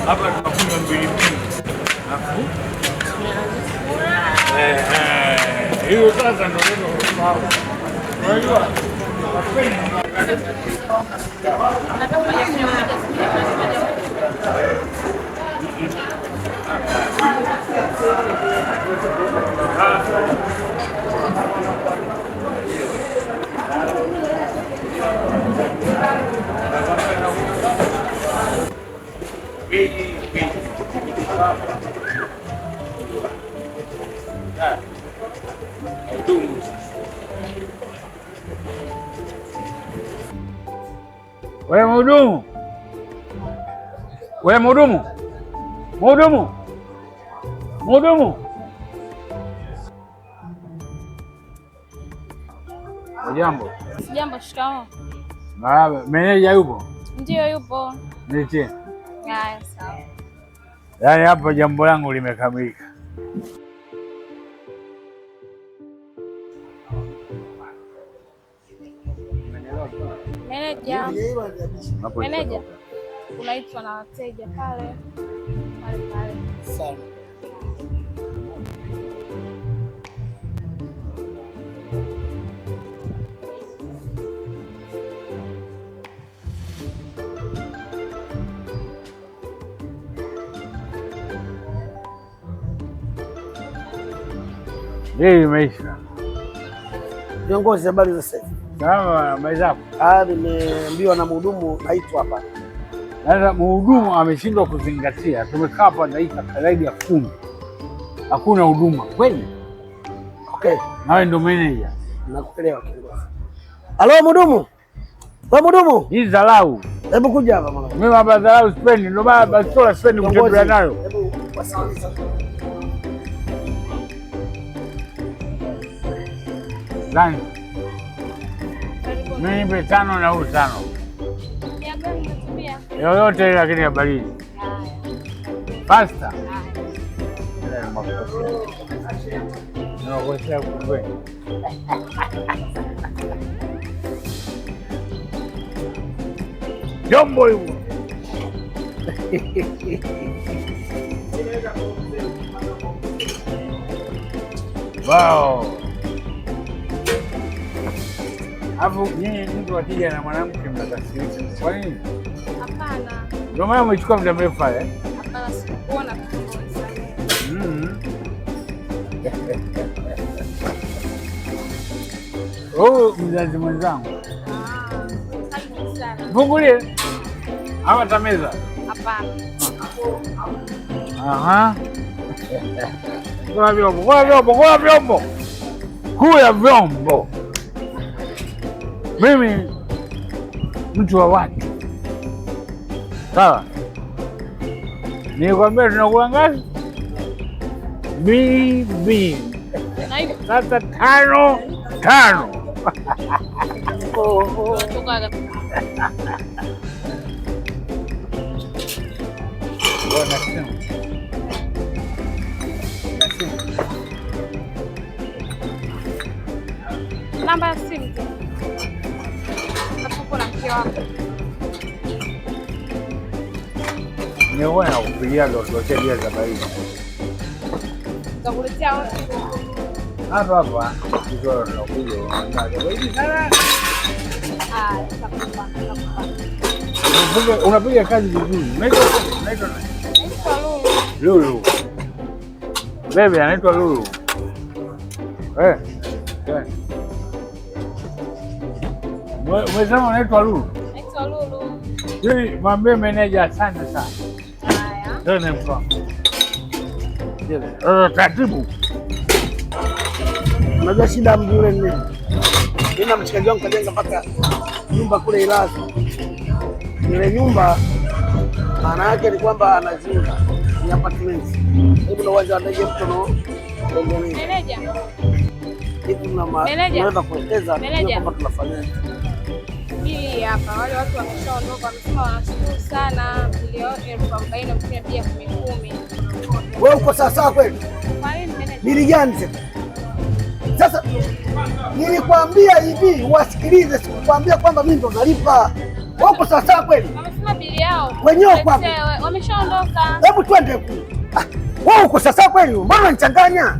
Hapa tunakunywa mbili. Hiyo sasa ndio neno. Unajua? Wewe mhudumu, wewe mhudumu, mhudumu, mhudumu, jambo. Jambo. Shikamoo. Marahaba. Meneja yupo? Ndio, yupo. Nitie. Haya, sawa. Yaani hapo jambo langu limekamilika. Meneja, meneja, unaitwa na wateja pale. Sawa. Ndio imeisha. Viongozi, habari za sasa? Sawa, maizapo. Nimeambiwa na mhudumu aitwa hapa. Sasa mhudumu ameshindwa kuzingatia. Tumekaa hapa dakika zaidi ya 10. Hakuna huduma. Kweli? Okay. Nawe ndo meneja. Nakuelewa kiongozi. Halo mhudumu. Wewe mhudumu. Hii dharau. Hebu kuja hapa mama. Mimi hapa dharau sipendi. Ndio maana bastola sipendi kutembea nayo. Hebu wasikilize. Nani? Mimi nipe 5 na huyu 5. Ya gani unatumia? Yoyote ile lakini ya baridi. Pasta. Nakosea kumbe. Jombo hivyo. Wow. Hapo nyinyi mtu akija na mwanamke mnakasirika. Kwa nini? Hapana. Ndio maana umechukua muda mrefu pale. Hapana, sikuona kitu. Oh, mzazi mwenzangu. Karibu sana. Fungulie. Hapa tameza. Hapana. Aha. Kuna vyombo, kuna vyombo, kuna vyombo. Kuya vyombo. Mimi mtu wa watu. Sawa. Nikwambia tunakula ngapi? Bibi. Sasa 5 5. Bwana sema. Namba ya simu. Hapo na mke wako. Niona kupigia ndoto dia za baridi. Takuletea wapi? Hapa ndio tunakuja. Baridi sana. Takupa. Unapiga kazi vizuri. Unaitwa Lulu. Bebe anaitwa Lulu. Mwenzangu anaitwa Lulu. Naitwa Lulu. Yeye mwambie meneja asante sana. Haya. Ndio nimfahamu. Taratibu. Unajua shida mji ule nini? Nina mchikaji wangu kajenga mpaka nyumba kule Ilazi. Ile nyumba maana yake ni kwamba anajenga ni apartment. Hebu na uwanja wa ndege mtu no. Meneja. Hivi tunaweza kueleza kwamba tunafanya. bili hapa. Wale watu wameshaondoka, wamesema wanashukuru sana. Bili yao 40,000 wamekuja pia 10,000. Wewe uko sawa kweli? Kwa nini meneja? Bili gani sasa? Sasa nilikwambia hivi wasikilize, sikukwambia kwamba mimi ndo nalipa. Wewe uko sawa kweli? Wamesema bili yao wenyewe kwa wameshaondoka. Hebu twende kule. Wewe uko sawa kweli? Mbona unanichanganya?